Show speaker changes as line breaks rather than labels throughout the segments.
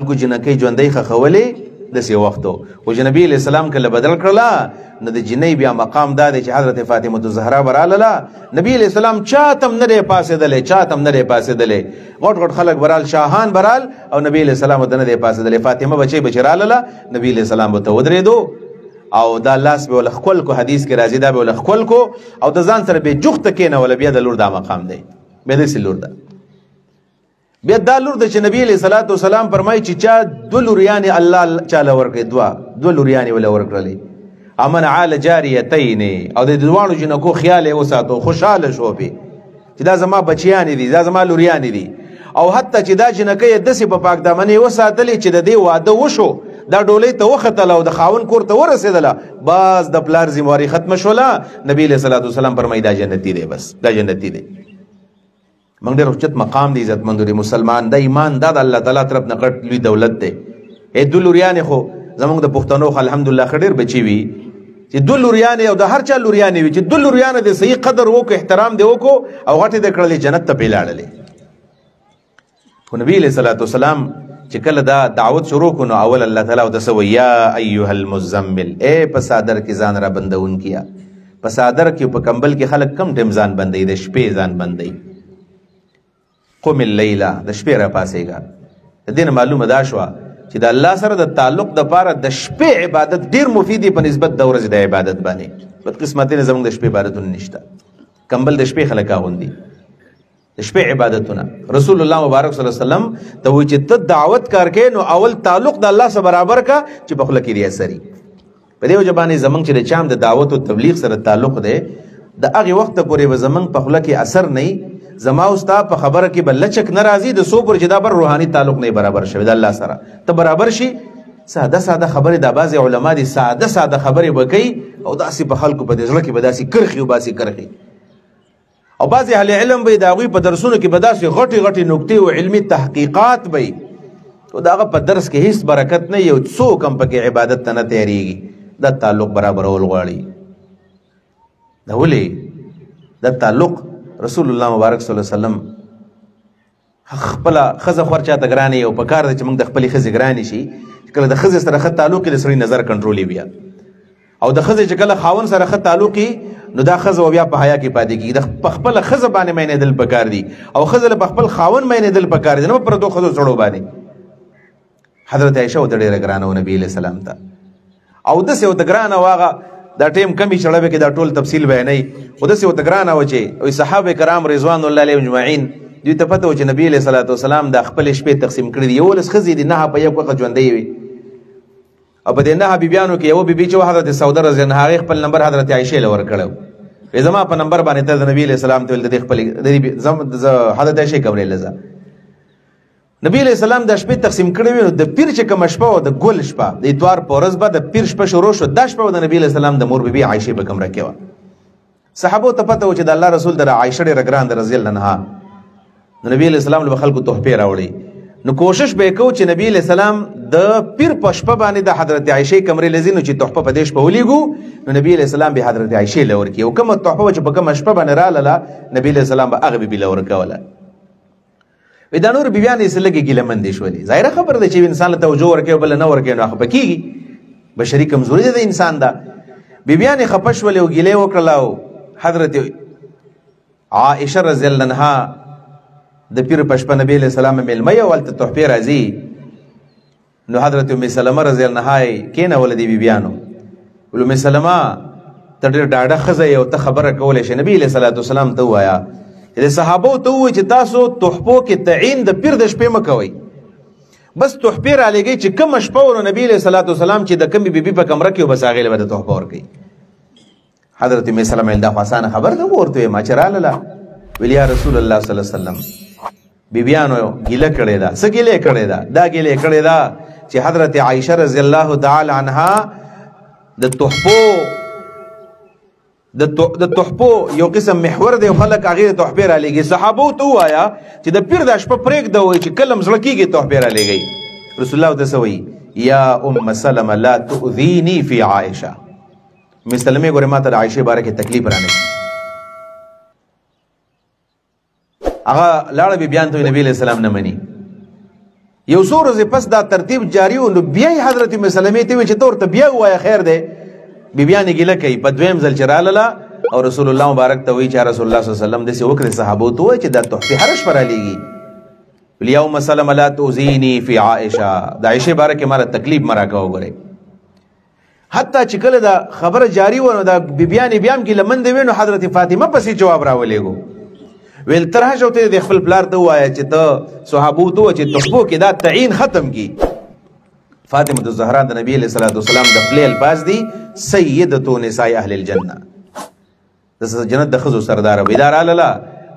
کو جنکی ژوندۍ خښولې داسې وخت و خو چې نبي علیه السلام کله بدل کړله نو د جنۍ بیا مقام دا دی چې حضرت فاطمه الزهرا به راغله نبي علیه السلام چاته هم نه دی پاڅېدلی چاته هم نه دی پاڅېدلی غټ غټ خلک برال شاهان برال او نبي علیه السلام ورته نه دی پاڅېدلی فاطمه بچی به چې راغله نبي علیه السلام ورته ودرېدو او دا لاس به ولې ښکل کو حدیث کې راځي دا به ولې ښکل کو او د ځان سره بې جوخته کېنوله بیا د لور دا مقام دی بیا داسې لور ده بیا دا لور ده چې نبی علیه الصلاة والسلام فرمایي چې چا دوه لوریانې الله چاله ورکړې دوه لوریانې وله ورکړلې امن عال جاریتین او د دواړو جنکو خیال یې وساتو خوشحاله شو پې چې دا زما بچیانې دي دا زما لوریانې دي او حتی چې دا جنکۍ یې داسې په پاک دامنې وساتلې چې د دې واده وشو دا ډولۍ ته وختله او د خاوند کور ته ورسېدله باز د پلار ذمواري ختمه شوله نبی علیه الصلاة والسلام فرمایي دا جنتي دی بس دا جنتي دی موږ ډېر اوچت مقام دی عزتمندو دی مسلمان دا ایمان دا د الله تعالی طرف نه غټ لوی دولت دی دوه لوریانې خو زموږ د پښتنو خو الحمدلله ښه ډېر بچي وي چې دوه لوریانې او د هر چا لوریانې وي چې دوه لوریانې د صحیح قدر وکړو احترام دی وکړو او غټې د کړلې جنت ته پې لاړلې خو نبي علیه الصلاة والسلام چې کله دا دعوت شروع کړو نو اول الله تعالی ورته څه وایي یا ایها المزمل په څادر کې ځان را بندونکیه په څادر کې په کمبل کې خلک کم ټیم ځان بندوي د شپې ځان بندوي قم اللیله د شپې را پاسېږه د دې نه معلومه دا شوه چې د الله سره د تعلق دپاره د شپې عبادت ډېر مفید دی په نسبت د ورځې د عبادت باندې بدقسمتۍ نه زموږ د شپې عبادتونه نشته کمبل د شپې خلک اغوندي د شپې عبادتونه رسول الله مبارک صلی الله علیه وسلم ته وایي چې ته دعوت کار کوې نو اول تعلق د الله سره برابر کا چې په خوله کې ریا سري په دې وجه باندې زموږ چې د چا هم د دعوت او تبلیغ سره تعلق دی د هغې وخته پورې به زموږ په خوله کې اثر نه زما او ستا په خبره کې به لچک نه راځي د څو پورې چې دا بر روحاني تعلق نه برابر شوی د الله سره ته برابر شي ساده ساده خبرې دا بعضې علما دي ساده ساده خبرې به کوي او داسې په خلکو په دې زړه کې به داسې کرښې وباسي کرښې او بعضې اهل علم به د هغوی په درسونو کې به داسې غټې غټې نکتې او علمي تحقیقات به وي او د هغه په درس کې هیڅ برکت نه یو څوک هم پکې عبادت ته نه تیارېږي دا تعلق برابرول غواړي دا ولې دا تعلق رسول الله مبارک صلی الله علیه وسلم خپله ښځه خور چاته ګرانې او په کار ده چې موږ د خپلې ښځې ګرانې شي چې کله د ښځې سره ښه تعلق وي د سړي نظر کنټرول بیا او د ښځې چې کله خاوند سره ښه تعلق وي نو دا ښځه بیا په حیا کې پاتې کېږي د په خپله ښځه باندې مینېدل پکار دي او ښځه له په خپل خاوند مینېدل پکار دي نه په پردو ښځو سړو باندې حضرت عایشه ورته ډېره ګرانه وه نبي علیه السلام ته او داسې ورته ګرانه وه هغه دا ټیم کمی چړه به کې دا ټول تفصیل بیانوي خو داسې ورته ګرانه وه چې صحابه کرام رضوان الله علیهم اجمعین دوی ته پته وه چې نبي علیه صلات وسلام دا خپلې شپې تقسیم کړي دي 11 ښځې دي 9 په یو کوخه ژوندۍ وي او په دې 9 بیبیانو کې یوه بیبي چې وه حضرت سوده رضی الله عنها خپل نمبر حضرت عایشې له ورکړی وی زما په نمبر باندې ته د نبي علیه السلام ته ویل د دې خپلې حضرت عایشې کمرې له ځه نبی علیہ السلام د شپې تقسیم کړی وي نو د پیر چې کومه شپه وه د ګل شپه د اتوار په ورځ به د پیر شپه شروع شو دا شپه د نبی علیہ السلام د مور بیبي عایشې په کمره کې وه صحابو ته پته و چې د الله رسول د عایشه ډېره ګران ده رضی الله عنها نو نبی علیہ السلام له خلکو تحفې راوړي نو کوشش به یې کوو چې نبی علیہ السلام د پیر په شپه باندې د حضرت عایشې کمرې له ځي نو چې تحفه په دې شپه ولیږو نو نبی علیہ السلام به حضرت عایشې له ورکړي او کومه تحفه چې په کومه شپه باندې راغله نبی علیہ السلام به هغه بیبي له ورکوله وی دا نور بیبیانې یې څه لږې ګیلهمندې شولې ظاهره خبره ده چې انسان له توجه ورکوي او بله نه ورکوي نو خفه کېږي بشري کمزوري ده د انسان ده بیبیانې خفه شولې او ګیلې وکړله او حضرت عایشه رضی الله عنها د پیر په شپه نبي علیه السلام میلمه یې هلته تحفې راځي نو حضرت ام سلمه رضی الله عنها یې کېنوله دې بیبیانو ول ام سلمه ته ډېر ډاډه ښځه یې او ته خبره کولی شې نبي علیه صلات وسلام ته ووایه د صحابو ته ووایي چې تاسو تحفو کې تعین د پیر د شپې مه کوئ بس تحفې رالیږئ چې کومه شپه ورو نبي علیه صلات وسلام چې د کومې بیبي په کمره کې و بس هغې له به د تحفه ورکوي حضرت ام سلمه ویل دا خو اسانه خبره ده ورته ویما چې راغله ویل یا رسول الله صلی الله علیه وسلم بیبیانو ګیله کړې ده څه ګیلې کړې ده دا ګیلې کړې ده چې حضرت عایشه رضی الله تعالی عنها د تحفو یو قسم محور دی خلک هغې ته تحفې رالیږي صحابو ته ووایه چې د پیر دا شپه پرېږده وایي چې کله م زړه کېږي تحفې رالیږئ رسول الله ورته څه وایي یا ام سلمه لا تؤذیني فی عایشه ام سلمې ګورې ما ته د عایشې باره کې تکلیف رانه هغه لاړه بیبیان ته نبي علیه السلام نه مني یو څو ورځې پس دا ترتیب جاری و نو بیا یې حضرت ام سلمې ته وویل چې ته ورته بیا ووایه خیر دی بیبیانې ګیله کوي په دویم ځل چې راغله او رسول الله مبارک ته وایي چې رسول الله صلی الله علیه وسلم داسې وکړې صحابو ته ووایي چې دا تحفې هره شپه رالیږي ویل یا ام سلمه لا تؤذیني فی عائشه د عایشې باره کې ماله تکلیف مه راکوه وګورئ حتی چې کله دا خبره جاری و نو دا بیبیانې بیا هم ګیله مندې وې نو حضرت فاطمه پسې جواب راولېږو ویل تر هغه ته د خپل پلار ته ووایه چې ته صحابو ته ووایه چې تحفو کې دا تعین ختم کی فاطمه الزهرا د نبی علیه الصلوة والسلام د خپلې الفاظ دي سیدة نساء اهل الجنه د جنت د ښځو سرداره وي دا راغله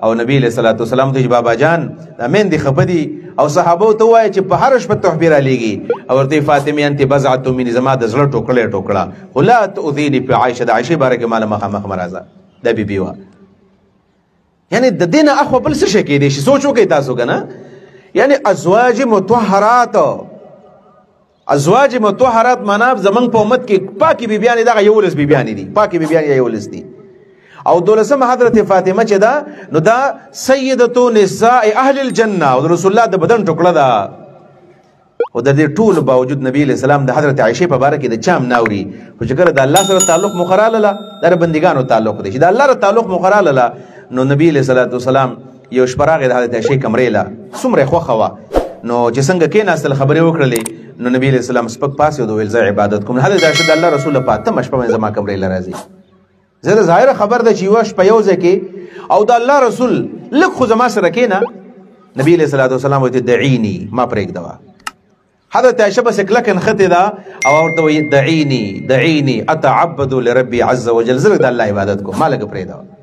او نبی علیه الصلوة والسلام ته بابا جان دا میندې خفه دي او صحابو ته ووایه چې په هره شپه تحفې رالیږي او ورته فاطمې انت بضعة مني زما د زړه ټوکړه خو لا تؤذیني فی عایشه د عایشې باره کې ماله مخامخ مه راځه دا بیبي وه یعنی د دین اخو بل څه شي کېدی شي سوچ وکړئ تاسو کنه یعنی ازواج مطهرات معنا زمنګ په امت کې پاکي بیبیانې دغه 11 بیبیانې دي پاکي بیبیانې 11 دي او 12 حضرت فاطمه چې دا نو دا سیدة نساء اهل الجنه او رسول الله د بدن ټوکړه ده او د دې ټول باوجود نبی علیہ السلام د حضرت عائشه په باره کې د چام ناوري خو چې کله د الله سره تعلق مقراله د بندګانو تعلق دی چې د الله سره تعلق مقراله نو نبی علیہ الصلوۃ والسلام یو شپه راغی د حضرت عائشه کمرې له څومره خوښه وه نو چې څنګه کېناستل خبرې وکړلې نو نبی علیہ السلام سپک پاسې ود ویل زه عبادت کوم حضرت عائشه د الله رسول په اتمه شپه باندې زما کمرې له راځي زه ظاهره خبر ده چې یوه شپه یو ځای کې او د الله رسول لږ خو زما سره کېنه نبی علیہ الصلوۃ والسلام ورته دعیني ما پرېږدوه حضرت عائشه بس کلک نښتې ده او ورته وایي دعیني اتعبد لربي عز وجل زه د الله عبادت کوم ما لږ پرېږدوه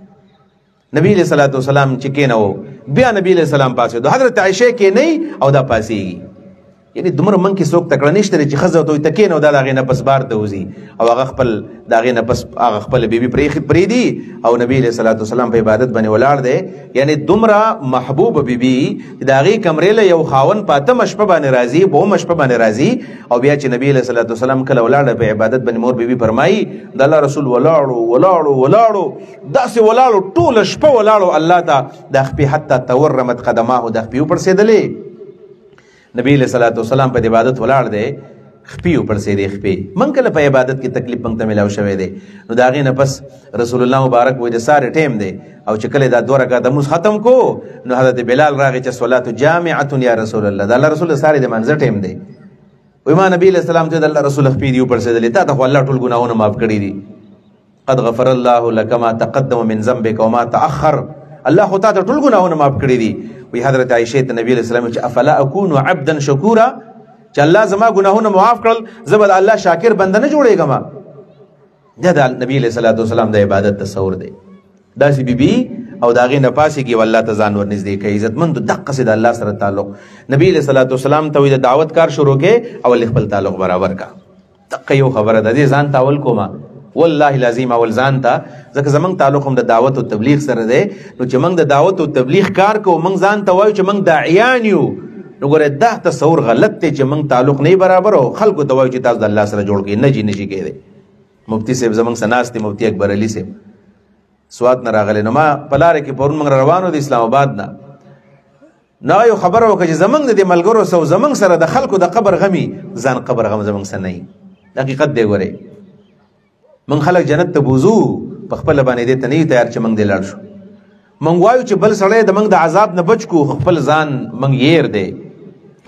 نبی علیہ الصلوۃ والسلام چې کېنه بیا نبی علیہ السلام پاسېدو حضرت عائشه کېنئ او دا پاسېږي یعنی دومره من کې څوک تکړه نشته چې ښځه ورته وایي ته کېنه او دا د هغې نه پس بار ته وځي او هغه خپل د هغې نه پس هغه خپله بیبي پرېږدي او نبی علیہ الصلوۃ والسلام په عبادت باندې ولاړ دی یعنی دومره محبوب بیبي چې د هغې کمرې له یو خاوند په اتمه شپه باندې راځي په اومه شپه باندې راځي او بیا چې نبی علیہ الصلوۃ والسلام کله ولاړه په عبادت باندې مور بیبي فرمایي د الله رسول ولاړو داسې ولاړو ټوله شپه ولاړو الله ته د خپې حتی تورمت قدماه د خپې وپړسېدلې نبی علیہ الصلوۃ والسلام په عبادت ولاړ دی خپې وپړسېدې خپې من کله په عبادت کې تکلیف موږ ته میلاو شوی دی نو د هغې نه پس رسول الله مبارک وایي د سارې ټیم دی او چې کله دا 2 رکعاته مونځ ختم کو نو حضرت بلال راغی چې صلات جامعة یا رسول الله د الله رسول د سارې د منځه ټیم دی وایي ما نبی علیہ السلام ته د الله رسول خپې دي وپړسېدلې تا ته خو الله ټول ګناهونه معاف کړي دي قد غفر الله لك ما تقدم من ذنبك وما تأخر الله خو تا ته ټول ګناهونه معاف کړي دي وی حضرت عائشه ته نبی علیہ السلام چې افلا اكون عبدا شکورا چې الله زما ګناهونه معاف کړل زه به الله شاکر بنده نه جوړېږم دا د نبی علیہ الصلوۃ والسلام د عبادت تصور دی داسې بیبي او د هغې نه پاسېږي والله ته ځان ورنږدې کوي عزتمندو دقسې د الله سره تعلق نبی علیہ الصلوۃ والسلام ته وایي د دعوت کار شروع کې او خپل تعلق برابر کا دقه یو خبره ده دې ځان تاول کومه والله لازم اول ځان ته ځکه زمونږ تعلق هم د دعوت او تبلیغ سره دی نو چې موږ د دعوت او تبلیغ کار کوو موږ ځان ته وایو چې موږ داعیان یو نو ګوره دا تصور غلط دی چې موږ تعلق نه برابر او خلکو ته وایو چې تاسو د الله سره جوړ کړئ نه جي کېدی مفتی صاحب زمونږ سره ناست دی مفتی اکبر علي صاحب سوات نه راغلی نو ما په لاره کې پرون موږ روانو د اسلام آباد نه نو یو خبره وکړه چې زمونږ د دې ملګرو سره زمونږ سره د خلکو د قبر غمي ځان قبر غم زمونږ سره نه حقیقت دی ګورئ من خلک جنت ته بوزو په خپل باندې دې ته نه تیار چې موږ دې لاړ شو موږ وایو چې بل سړی د موږ د عذاب نه بچ کو خپل ځان موږ ير دی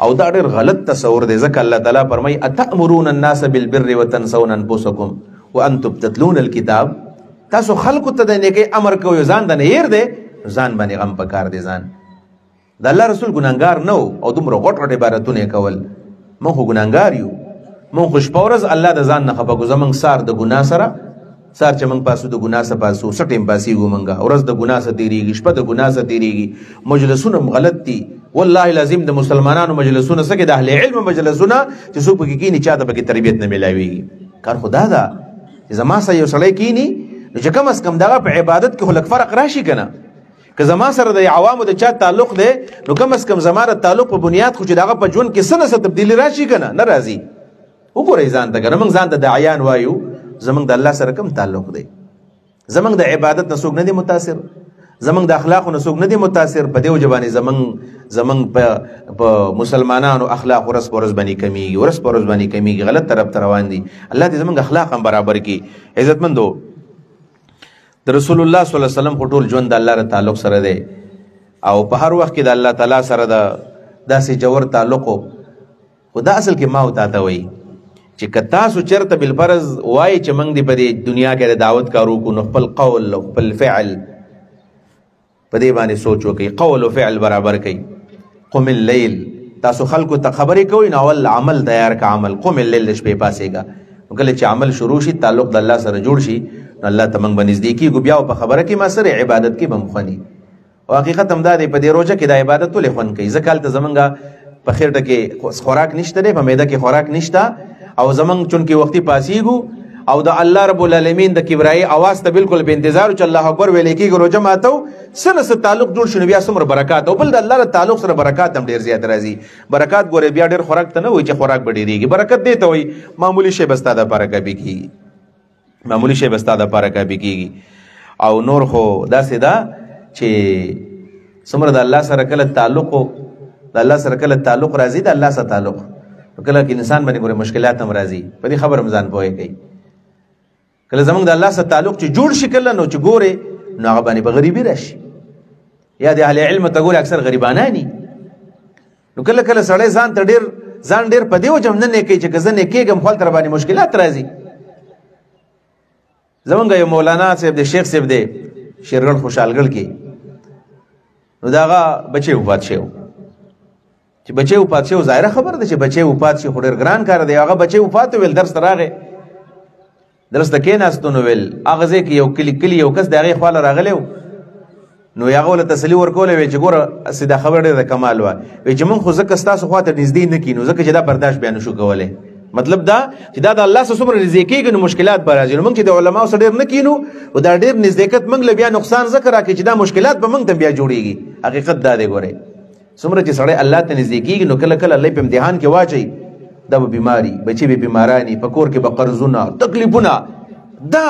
او دا ډېر غلط تصور دی ځکه الله تعالی فرمایي اتأمرون الناس بالبر وتنسون انفسکم وانتم تتلون الكتاب تاسو خلکو ته د نیکۍ امر کوئ ځان د نه ير دی ځان باندې غم پکار دی ځان د الله رسول ګناهګار نه او دومره غټ غټ عبادتونه کول موږ خو ګناهګار یو مون خوش پورز الله د ځان نه خپه زمنګ سار د ګنا سره سار چې موږ پاسو د ګنا سره پاسو سټیم پاسي ګومنګا ورځ د ګنا سره تیریږي شپه د ګنا سره تیریږي مجلسونه غلط دي والله لازم د مسلمانانو مجلسونه سکه د اهل علم مجلسونه چې څوک پکې کینی چاته پکې تربیت نه ملایويږي کار خدا دا چې زما سره یو سړی کینی نو چې کم از کم دغه په عبادت کې خلک فرق راشي کنه که زما سره د عوامو د چا تعلق دی نو کم از کم زما د تعلق په بنیاد خو چې دغه په ژوند کې څه نه تبدیلی راشي کنه نه راځي وګورئ ځان ته کنه موږ ځان ته داعیان وایو زمونږ د الله سره کوم تعلق دی زمونږ د عبادت نه څوک نه دی متاثر زمنګ د اخلاقو نه څوک نه دي متاثر، په دې وجه باندې زمنګ په مسلمانانو اخلاق ورځ په ورځ باندې کمیږي، غلط طرف ته روان دي. الله دې زمنګ اخلاق هم برابر کړي. عزتمندو، د رسول الله صلی الله علیه وسلم خو ټول ژوند د الله سره تعلق سره دی او په هر وخت کې د الله تعالی سره د داسې جوړ تعلق خو دا اصل کې ما او تا ته وایي چې که تاسو چېرته بالفرض وایي چې موږ دې په دې دنیا کې د دعوت کارو کو، نو خپل قول او خپل فعل په دې باندې سوچ وکړئ، قول او فعل برابر کړئ. قم اللیل، تاسو خلکو ته خبرې کوئ نو اول عمل تیار کا. عمل قم اللیل، د شپې پاسېږه. کله چې عمل شروع شي، تعلق د الله سره جوړ شي، نو الله ته موږ به نږدې کېږو. بیا په خبره کې ما سره عبادت کې به م خوندي. او حقیقت هم دا دی په دې روژه کې د عبادت ولې خوند کوي؟ ځکه هلته زمونږ په خېټه کې خوراک نشته دی، په معده کې خوراک نشته، او زمونږ چونکې وختي پاسېږو او د الله رب العالمین د کبرایي اواز ته بالکل په انتظار چې الله اکبر ویلې کېږي، روژه ماتو څه نه تعلق جوړ شي، نو بیا څومره برکات. او بل د الله له تعلق سره برکات هم ډېر زیات راځي. برکات ګورې بیا ډېر خوراک ته نه وایي چې خوراک به ډېرېږي، برکت دې ته وایي معمولي شی به ستا دپاره کافي کېږي، معمولي شی به ستا دپاره کافي کېږي. او نور خو داسې ده چې څومره د الله سره کله تعلق راځي، د الله سره تعلق کله کې انسان باندې ګوره مشکلات هم راځي، په دې خبره هم ځان پوهې کوي. کله زمونږ د الله سره تعلق چې جوړ شي کله، نو چې ګورې نو هغه باندې به غریبي راشي، یا د اهل علم ته ګورې اکثر غریبانانی. نو کله کله سړی ځان ډېر په دې وجه هم نه نیکوي چې که زه نیکېږم خو هلته راباندې مشکلات راځي. زمونږ یو مولانا صاحب دی، شیخ صاحب دی، شیرګل خوشحالګل کې، نو د هغه بچی وفات شوی. چې بچی وفات شوی ظاهره خبره ده چې بچی وفات شي، خو ډېر ګران کار دی. هغه بچی وفات ویل درس ته راغی، درس ته کېناستو، نو ویل هغه ځای کې یو کلي یو کس د هغې خواله راغلی و، نو هغه ورله تسلي ورکولی وی چې ګوره هسې دا خبره ډېره د کمال وه، وی چې موږ خو ځکه ستاسو خوا ته نږدې نه کینو ځکه چې دا برداشت بیا نشو کولی. مطلب دا چې دا د الله سره څومره نږدې کېږي نو مشکلات به راځي. نو موږ چې د علماو سره ډېر نه کینو، او دا ډېر نږدېکت موږ له بیا نقصان ځکه راکړي چې دا مشکلات به موږ ته بیا جوړېږي. حقیقت دا دی ګورئ، څومره چې سړی الله ته نږدې کېږي نو کله کله الله په امتحان کې واچوي، دا به بیماري، بچي به بیماراني، په کور کې به قرضونه، تکلیفونه. دا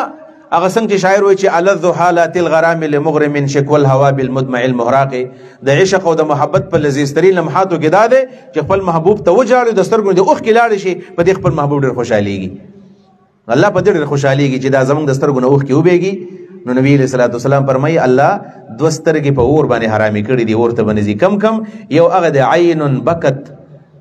هغه څنګه چې شاعر وایي چې الذ حالات الغرام لمغرم شکو الهوا بالمدمع المهراق، د عشق او د محبت په لذیذترین لمحاتو کې دا دی چې خپل محبوب ته وجاړي، د سترګو د اوښکې لاړې شي، په دې خپل محبوب ډېر خوشحالېږي. الله په دې ډېر خوشحالېږي چې دا زموږ د سترګو نه اوښکې وبهېږي. نو نبی علیه الصلاة والسلام فرمایي الله دوه سترګې په اور باندې حرامې کړي دي، اور ته به نه ځي. کم یو هغه د عین بکت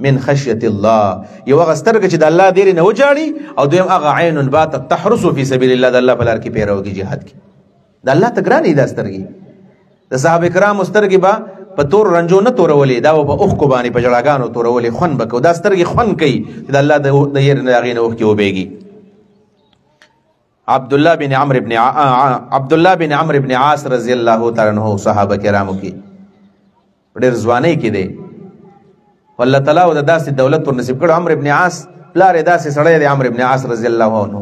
من خشیت الله، یو هغه سترګه چې د الله دیرې نه وجاړي، او دویم هغه عین باتت تحرس فی سبیل الله، د الله په لار کې پیرو کې جهاد کې. د الله ته ګرانې دا سترګې. د صحابه کرامو سترګې به په تور رنجو نه تورولې، دا به په اوښکو باندې په ژړاګانو تورولې، خوند به کوي. دا سترګې خوند کوي چې د الله د یېرې نه د هغې نه اوښکې وبهېږي. عبدالله بن عمرو بن عاص رضی الله تعالی عنہ صحابه کرامو کې ډېر ځوانۍ کې دی، والله تعالی او د داسې دولت ور نصیب کړو. عمرو بن عاص پلار یې داسې سړی دی، عمرو بن عاص رضی الله عنه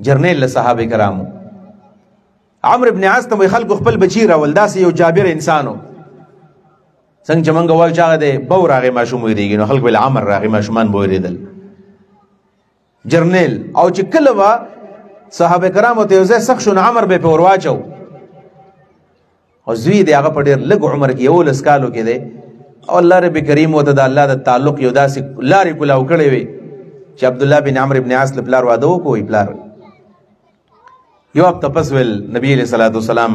جرنیل له صحابه کرامو. عمرو بن عاص ته وایي خلکو خپل بچي راول، داسې یو جابر انسان و، څنګه چې موږ وایو چې هغه دی بو راغی ماشوم ویرېږي، نو خلکو ویل عمر راغی ماشومان به ویرېدل. جرنیل او چې کله به صحابه کرامو ته یو ځای سخت شو، نو عمر به یې پې ور واچو، او زوی دی هغه په ډېر لږ عمر کې 11 کالو کې دی، او الله رب کریم ورته د الله د تعلق یو داسې لارې کولاو کړی وي چې عبدالله بن عمرو بن عاص له پلار واده وکړو. پلار یو هفته پس ویل نبی علیه الصلاة والسلام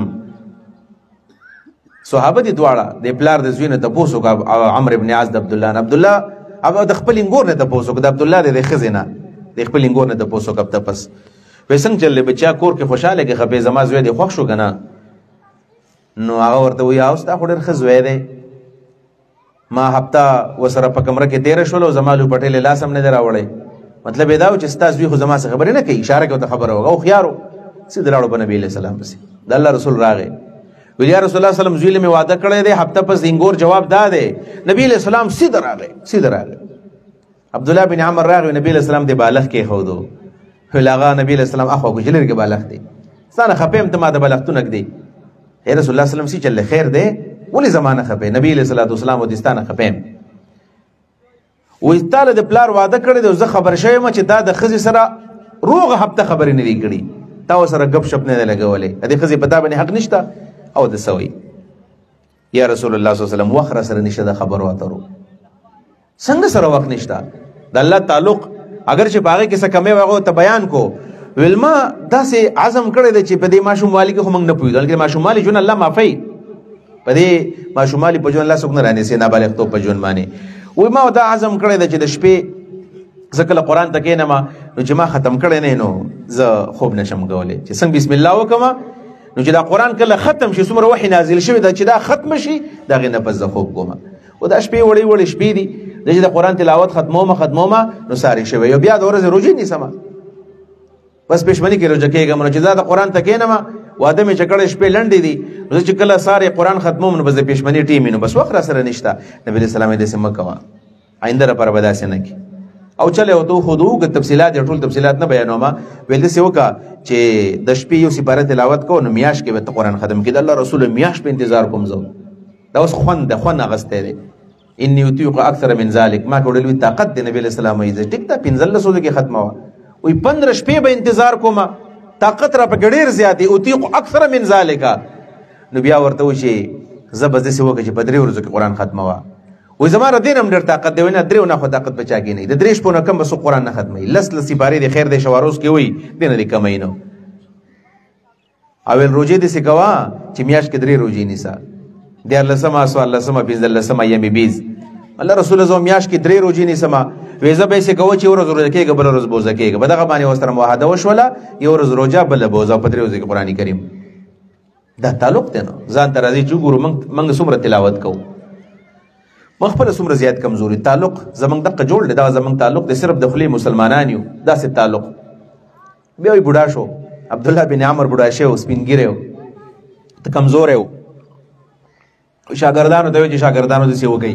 صحابه دي دواړه د پلار د زوی نه تپوس وکړه، عمرو بن عاص د عبدالله نه، عبدالله هغه د خپل انګور نه تپوس وکړه، د عبدالله د ښځې نه د خپل انګور نه تپوس وکړه. هفته پس وایي څنګه چللی بچا کور کې خوشحاله کې خپې زما زوی دی خوښ شو که نه؟ نو هغه ورته وایي او ستا خو ډېر ښه زوی دی، ما هفته وسره په کمره کې تېره شول او زما لو پټېلې لاس هم نه دی راوړی. مطلب یې دا و چې ستا زوی خو زما څه خبرې نه کوي، اشاره کې ورته خبره وکړه، هوښیار و. سیده لاړو په نبي علیه السلام پسې، د الله رسول راغی، ویل یا رسول الله وسلم زوی له مې واده کړی دی، هفته پس انګور جواب دا دی. نبی علیه السلام سیده راغی. عبدالله بن عمر راغی، نبی علیه السلام دې بالغ کېښودو، ویل هغه نبی علیه السلام اخوا کوچ لرې کې بالغ دی، ستا نه خفه یم ته ما د بالغتون ږدې. ای رسول الله وسلم سی چل خیر دی، ولې زمانه خفه؟ نبی علیه الصلاة والسلام ودې ستا نه خفه یم. وایي تا له د پلار واده کړی دی، زه خبر شوی یم چې دا د ښځې سره روغه هفته خبرې نه دي کړي، تا ورسره ګپ شپ نه دی لګولی، د دې ښځې په تا باندې حق نشته. او د سوي یا رسول الله صلی الله علیه وسلم وخت را سره نشته د خبرو اترو څنګه سره وخت نشته د الله تعلق اگر چې باغې کې څه کمی واغو ته بیان کو ولما داسې عزم کړی دی چې په دې ماشوموالي کې خو موږ نه پوهېږو بلکې ماشوموالي ژوند الله معافوي په دې ماشوموالي په ژوند الله څوک نه رانیسي نابالغتوب په ژوند باندې وایي ما دا عزم کړی دی چې د شپې زه کله قرآن ته کښېنم نو چې ما ختم کړی نه نو زه خوب نشم کولی چې څنګه بسم الله وکړم نو چې دا قرآن کله ختم شي څومره وحي نازل شوی ده چې دا ختم شي د هغې نه پس زه خوب کوم و دا شپې وړې وړې شپې دي د چې د قرآن تلاوت ختمومه نو ساري شوی یو بیا د ورځې روژې نیسمه بس پښمني کې روژه کېږم نو چې دا د قرآن ته کښېنم واده مې چې کړی شپې لنډې دي نو چې کله ساري قرآن ختموم نو بس د پښمني ټیم نو بس وخت را سره نشته نبي علیه السلام یې داسې مه کوه آینده لپاره به داسې نه کړي او چلے او تو خود وګ تفصيلات ټول تفصيلات نه بیانوم ویل دې وکا چې د شپې یو سپاره تلاوت کو نو میاش کې به قرآن ختم کړي الله رسول میاش په انتظار کوم زو دا اوس خوند غسته دی اني يطيق اكثر من ذلك ما کوډل وی طاقت دی نبی اسلام یې ټیک تا 15 سو کې ختمه وي 15 شپې به انتظار کوم طاقت را په ګډیر زیاتې يطيق اكثر من ذلك نو بیا ورته وشي زبردست وکړي چې په 3 ورځو کې قرآن ختمه وا وای زماره دینم ډېر طاقت دی نه درو نه خو طاقت بچا کې نه د درېش په کم بس قرآن نه ختمي لس سپاره دی خیر دی شواروس کې وي دینه دی کمای نو اول روزه دې سکوا چې میاش کې 3 روزې نیسا د الله سما سو الله سما بيزل الله سما یمي بیز الله رسول زو میاش کې 3 روزې نیسما وېزه به سکوا چې ورځ روزه کېږي بل ورځ بوزه کېږي بدغه باندې وستر موحده وشوله یو ورځ روزه بل بوزه په 3 ورځې کې قرآن کریم دا تعلق دی نو ځان ته راځي چې ګورو موږ څومره تلاوت کوو مخبر څومره زیات کمزوري تعلق زمنګ دغه جوړ دی دا زمنګ تعلق دی صرف د خلی مسلمانان یو دا سي تعلق بیا وي بوډا شو عبد الله بن عمر بوډا شو سپینګیره ته کمزور یو شاګردانو ته چې شاګردانو دې سی وګي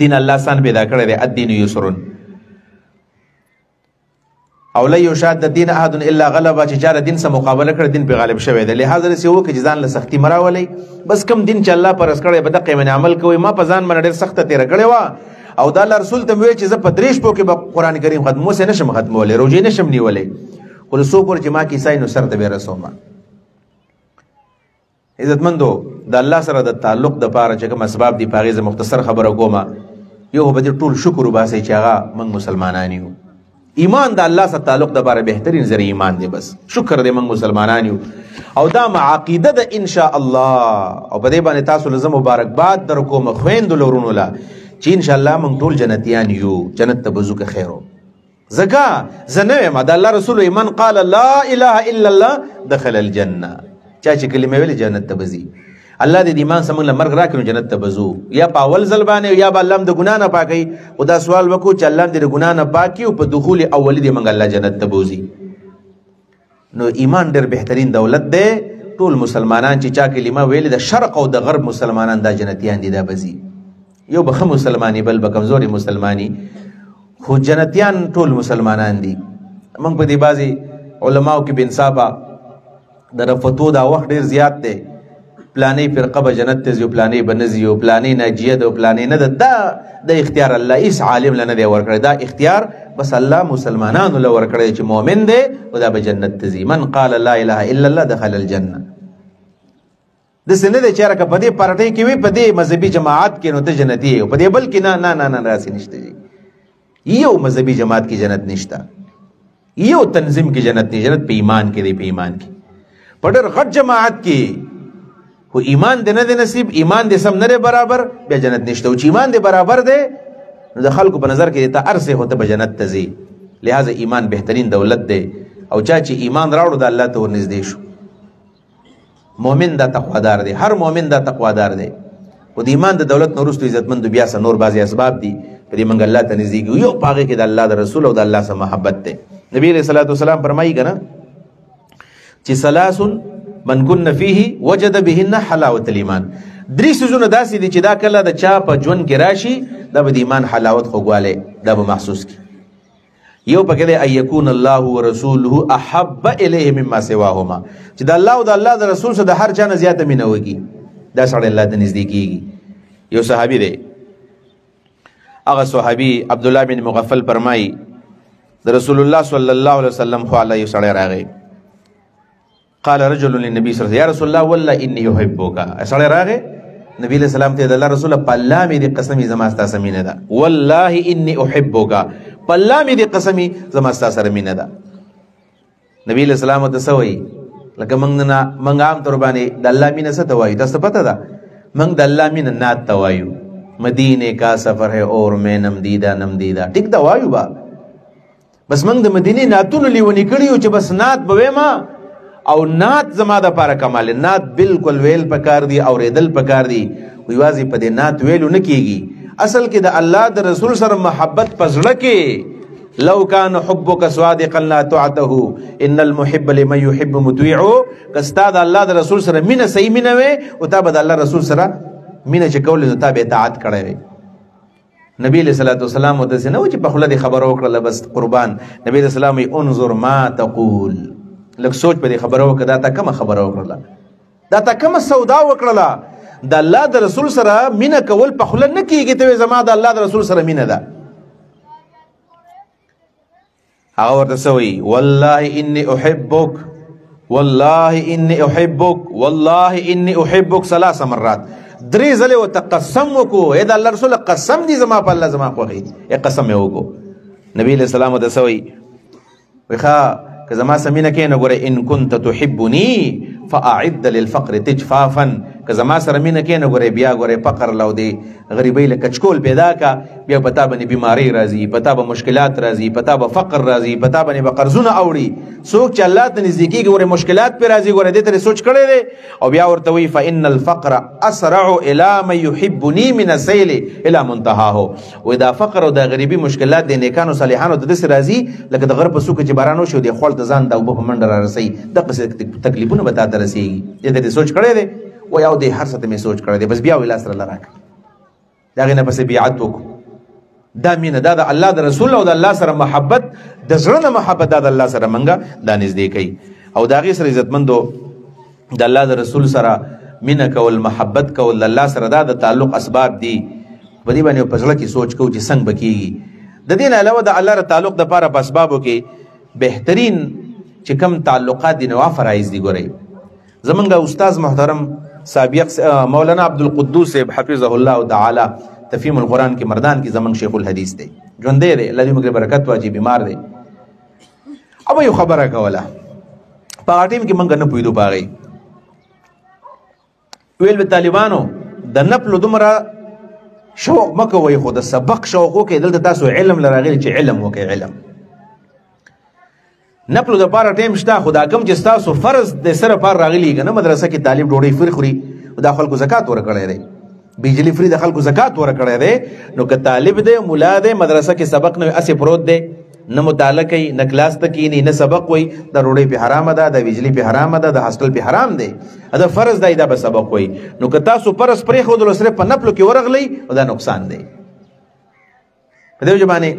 دین الله سان پیدا کړی دی الدین یسرن او لا یشاد الدین احد الا غلبه چې چاره دین سره مقابله کړ دین په غالب شوی دی لہذا سی وګي چې ځان له سختی مراولي بس کم دین چې الله پر اس کړی به د قیمن عمل کوي ما په ځان باندې ډېر سخت تیر کړی وا او د الله رسول ته وی چې زه په دریش پو کې قرآن کریم ختمو سه نشم ختمولې روزې نشم نیولې خو سو پر چې ما کې سای نو سر ته به رسوم عزتمندو د الله سره د تعلق د پاره چې کوم اسباب دی پاغه ز مختصر خبره کومه یو به ټول شکر وباسي چې هغه موږ مسلمانان یو ایمان د الله سره تعلق د پاره بهترین ذریعہ ایمان دی بس شکر دې موږ مسلمانان یو او دا عقیده د ان شاء الله او په دې باندې تاسو لزم مبارکباد در کوم خويند لورونو لا چې ان شاء الله موږ ټول جنتیان یو جنت ته بزو که خیرو زکا زنه ما د الله رسول ایمان قال لا اله الا الله دخل الجنه چا چې کلمه ویل جنت ته بزي الله دې ایمان سمون له مرګ راکړو جنت ته بزو یا په اول ځل باندې یا به الله د ګنا نه پاکي خدا سوال وکړو چې الله دې د ګنا نه پاکي او په دخول اولی دې منګ الله جنت ته بوزي نو ایمان ډېر بهترین دولت دی ټول مسلمانان چې چا کلمه ویل د شرق او د غرب مسلمانان دا جنتیان دي دا بزي یو به مسلمانی بل به کمزوري مسلمانی خو جنتیان ټول مسلمانان دي موږ په دې بازي علماو کې بنصابه د فتوا دا وخت ډیر زیات دی پلانې فرقه به جنت ته ځي پلانې به نه ځي او پلانې ناجیه ده او پلانې نه ده دا د اختیار الله هیڅ عالم له نه دی ورکړی دا اختیار بس الله مسلمانانو له ورکړی چې مؤمن دی او دا به جنت ته ځي من قال لا اله الا الله دخل الجنه داسې نه دی چې هغه په دې پارټۍ کې وي په دې مذهبي جماعت کې نو ته جنتي یې په دې بل کې نه راسې نشته جي یو مذهبي جماعت کې جنت نشته یو تنظیم کې جنت نه جنت په ایمان کې دی په ایمان کې په ډېر غټ جماعت کې خو ایمان دې نه دی نصیب ایمان دې سم نه برابر بیا جنت نشته او چې ایمان دې برابر دی نو د خلکو په نظر کې ته ارسه هوته به جنت ته ځي لہذا ایمان بهترین دولت دی او چا چې ایمان راوړو د الله ته ورنږدې شو مؤمن دا تقوادار دی هر مؤمن دا تقوادار دی او د ایمان د دولت نورستو عزتمند بیا سه نور بعضی اسباب دي په دې منګ الله ته نږدې یو پاغه کې د الله د رسول او د الله سره محبت دی نبی علیہ الصلوۃ والسلام فرمایي کنه چې ثلاث من كن فيه وجد بهن حلاوه الايمان درې سيزونه داسې دي چې دا کله د چا په ژوند کې راشي دا به د ایمان حلاوت خوږواله دا به محسوس کی یو پکې دی ايكون الله ورسوله احب اليه مما سواهما چې د الله او د الله د رسول سره د هر چا نه زیاته مینه وږي دا سره الله ته نږدې کیږي یو صحابي دی هغه صحابي عبد الله بن مغفل فرمایي د رسول الله صلی الله علیه وسلم خو علیه سره راغی قال رجل للنبي صلی الله علیه وسلم یا رسول الله والله انی احبک. سړی راغی نبی علیہ السلام ته د الله رسول په الله مې دې قسمی زما ستا سره مینه ده، والله انی احبک، په الله مې دې قسمی زما ستا سره مینه ده. نبی علیہ السلام ته سوئی لکه منګ عام تر باندې د الله مینه څه ته وایو؟ تاسو پته ده منګ د الله مینه نعت ته وایو، مدینے کا سفر ہے اور میں نم دیدہ نم دیدہ، ټیک دا وایو با، بس منګ د مدینه نعتونه لیونی کړیو چې بس نعت به ما او نعت زما د پاره کمال. نعت بالکل ویل پکار دی او ریدل پکار دی، وی واځي په دې نعت ویلو نه کیږي. اصل کې د الله د رسول سره محبت پزړه کې، لو کان حبک صادقا لا تعته ان المحب لمن يحب مطيع. کستا د الله د رسول سره مینه صحیح مینه وي او تا به د الله رسول سره مینه چې کول نو تا به اطاعت کړی وي. نبی علیہ الصلوۃ والسلام ودسه نو چې په خله دی خبر وکړه بس قربان. نبی علیہ السلام انظر ما تقول، لکه سوچ په دې خبره وکړه، دا تا کومه خبره وکړه، دا تا کومه سودا وکړه. د الله د رسول سره مینه کول په خله نه کیږي ته زما د الله د رسول سره مینه ده. هغه ورته سوی والله انی احبک، والله انی احبک، والله انی احبک 3 مرات. 3 ځله ورته قسم وکړو، اې د الله رسول قسم دي زما په الله زما خوښي، یې قسم یې وکړو. نبی علیہ السلام ورته سوی وخا که زما سمینه کې نه ګوره ان كنت تحبني فاعد للفقر تجفافا، که زما سره مینه کې نه ګوره بیا ګوره فقر لو دی غریبۍ له کچکول پیدا کا، بیا پتا باندې بیماری راځي، پتا به مشکلات راځي، پتا به فقر راځي، پتا باندې به قرضونه اوړي. څوک چې الله ته نږدې کېږي ګوره مشکلات پې راځي، ګوره دې ته سوچ کړی دی. او بیا ورته وایي فان الفقر اسرع الى من يحبني من السيل الى منتهاه. وایي دا فقر او دا غریبي مشکلات د نیکانو صالحانو ته داسې راځي لکه د غره په څوکه چې باران وشي او د خول ته ځان د اوبه په منډه رارسوي، دغسې تکلیفونه به تا ته رسېږي. دې ته دې سوچ کړی دی وایي او دې هر څه ته مې سوچ کړی دی، بس بیا وایي لاس راله راکړه. د هغې نه پسې بیعت وکړو. دا مینه دا د الله د رسول او د الله سره محبت، د زړه نه محبت، دا د الله سره منګه دا نږدې کوي. او د هغې سره عزتمندو د الله د رسول سره مینه کول، محبت کول د الله سره، دا د تعلق اسباب دي. په دې باندې په زړه کې سوچ کوو چې څنګه به کېږي. د دې نه علاوه د الله د تعلق دپاره په اسبابو کې بهترین چې کوم تعلقات دي نو فرایض دي. ګورئ زمونږ استاذ محترم سابق مولانا عبدالقدوس حفظه الله تعالی تفهیم القرآن کې مردان کې زمونږ شیخ الحدیث دی، ژوندی دی، الله دې موږ برکت واچي، بیمار دی. او یو خبره کوله په هغه ټیم کې موږ نه پوهېدو په هغې ویل به طالبانو د نفلو دومره شوق مه کوئ خو د سبق شوق وکئ. دلته تاسو علم لراغلي چې علم وکئ. علم نفلو دپاره ټایم شته، خو دا کوم چې ستاسو فرض د سره پار راغلي که نه مدرسه کې طالب ډوډۍ فری خوري دا خلکو زکات ورکړی دی، بجلی فری د خلکو زکات ورکړی دی. نو که طالب دی ملا دی مدرسه کې سبق نه اسې پروت دی، نه مطالعه کوي، نه کلاس ته کینی، نه سبق وایي، د ډوډۍ پې حرامه ده، د بجلی پې حرامه ده، د هاسټل پې حرام دی، دا فرض دی دا به سبق وایي. نو که تاسو فرض پرېښودلو صرف په نفلو کې ورغلی دا نقصان دی. په دې وجه باندې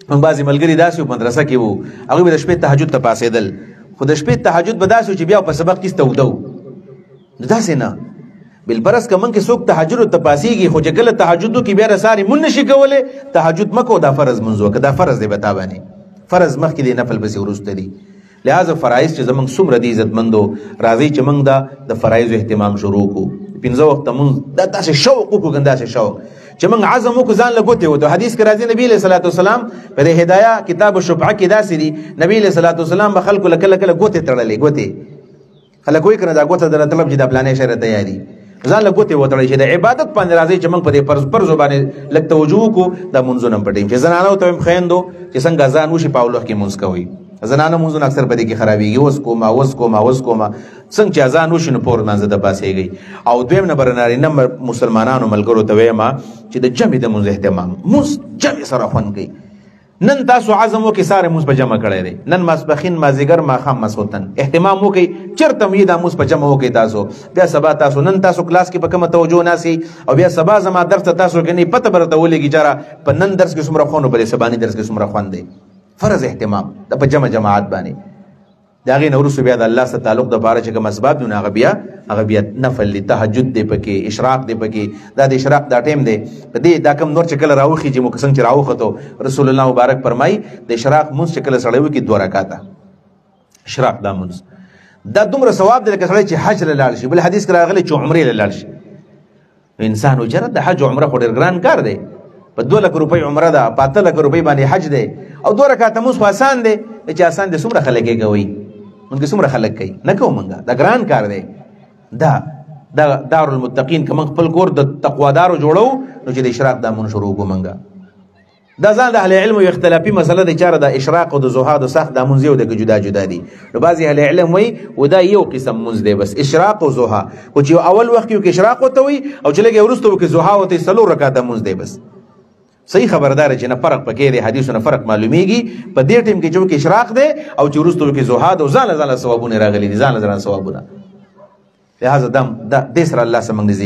موږ بعضې ملګري داسې په مدرسه کې وو هغوی به د شپې تهجد ته پاڅېدل، خو د شپې تهجد به داسې و چې بیا په سبق کې ستوده و. نو داسې نه بالفرض که موږ کې څوک تهجد ته پاڅېږي خو چې کله تهجد وکړي بیا رساري مونږ نشي کولی، تهجد مه کوو، دا فرض مونځ وکړه، دا فرض دی به تا باندې، فرض مخکې دی نفل پسې وروسته دی. لہذا فرایض چې زموږ څومره دي عزتمندو راځئ چې موږ د فرایضو اهتمام شروع کړو. 5 وخته مونځ دا داسې شوق وکړو که داسې شوق چې موږ عزم وکړو ځان له ګوتې وتو. حدیث کې راځي نبي علیه صلات وسلام په د هدایه کتاب الشفعه کې داسې دي نبي علیه صلات وسلام به خلکو له کله کله ګوتې تړلې. ګوتې خلک وایي که نه دا ګوته در طلب چې دا پلانې شی راته یادي ځان له ګوتې وتړئ چې د عبادت باندې راځئ چې موږ په دې فرضو باندې لږ توجه وکړو. دا مونځونه هم پټوي چې زنانو ته هم خویندو چې څنګه اذان وشي په اولوخ کې مونځ کوئ. زنانه مونځونه اکثر په دې کې خرابېږي، اوس کومه اوس کومه اوس کومه، څنګه چې اذان وشي نو پور لمانځه ته پاڅېږئ. او دویم نمبر نارینه مسلمانانو ملګرو ته وایم چې د جمع د مونځ اهتمام، مونځ جمع سره خوند کوي. نن تاسو عزم وکړئ ساره مونځ په جمع کړی دی، نن ماسپښین مازدیګر ماښام ماسخوتن اهتمام وکړئ چېرته هم دا مونځ په جمع وکړئ. تاسو بیا سبا تاسو نن تاسو کلاس کې په کومه توجه ناستئ او بیا سبا زما درس ته تاسو کې نه پته به راته ولګي چې په نن درس کې څومره خوند و په دې سباني درس کې څومره خوند دی. فرض اهتمام د په جمع جماعت باندې. د هغې نه وروسته بیا د الله سره تعلق دپاره چې کوم اسباب دي نو هغه بیا نفل دی، تهجد دی پکې، اشراق دی پکې. دا د اشراق دا ټیم دی په دې دا کوم نور چې کله راوخیږي موږ څنګه چې راوخته رسول الله مبارک فرمایي د اشراق مونځ چې کله سړی وکړي 2 رکعاته اشراق دا مونځ دا دومره ثواب دی لکه سړی چې حج له لاړ شي. بل حدیث کې راغلی چې عمرې له لاړ شي. انسان وجرد د حج عمره خو ډېر ګران کار دی. په 2 لک روپۍ عمره ده، په 8 لک روپۍ باندې حج دی، او 2 رکعاته مونځ خو آسان دی. چې آسان دی څومره خلک یې کوي؟ مونږ څومره خلک کوي؟ نه کوو مونږ. دا ګران کار دی. دا دارالمتقین که موږ خپل کور د تقوادارو جوړو نو چې د اشراق دا مونږ شروع کړو. مونږ دا ځان د اهل علم یو اختلافي مسله ده چې د اشراق او د ضحا د سخت دا مونځ یو د جدا جدا دي. نو بعضې اهل علم وایي و دا یو قسم مونځ دی بس، اشراق او ضحا. خو چې اول وخت کې وکړي اشراق ورته وایي او چې لږ وروسته وکړي ضحا ورته وایي، 4 رکعاته مونځ دی بس. صحیح خبردار چې نه فرق پکې دی، حدیثو نه فرق معلومیږي. په دې ټیم کې چې وکړي اشراق دی او چې وروسته وکړي ضحا د ځان له ځانه ثوابونه راغلي دي، ځان له ځانه ثوابونه. لہذا دې سره الله سره موږ نږدې